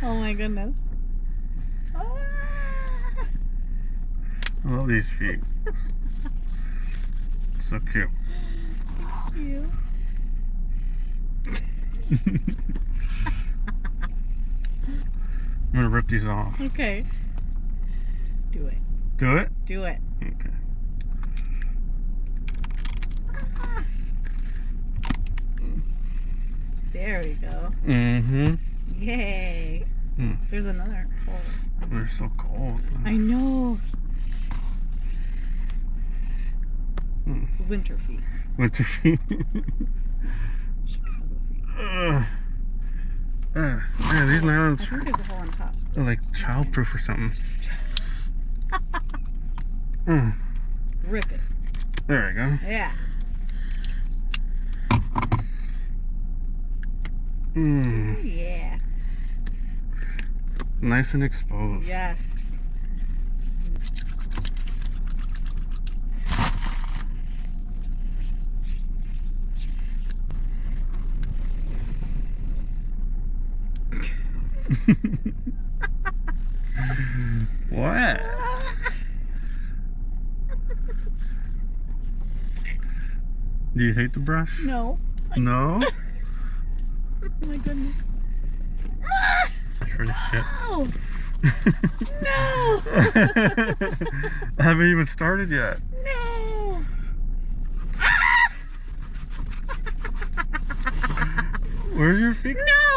Oh my goodness. I love these feet. So cute. Cute. I'm gonna rip these off. Okay. Do it. Do it? Do it. Okay. There we go. Mm-hmm. Yay. There's another hole. They're so cold. I know. It's winter feet. Winter feet. Chicago feet. Man, these nylons I think there's a hole on top. are like childproof or something. Rip it. There we go. Yeah. Yeah. Nice and exposed. Yes. What? Do you hate the brush? No. No? Oh my goodness. For the shit. No. I haven't even started yet. No. Where's your feet? No.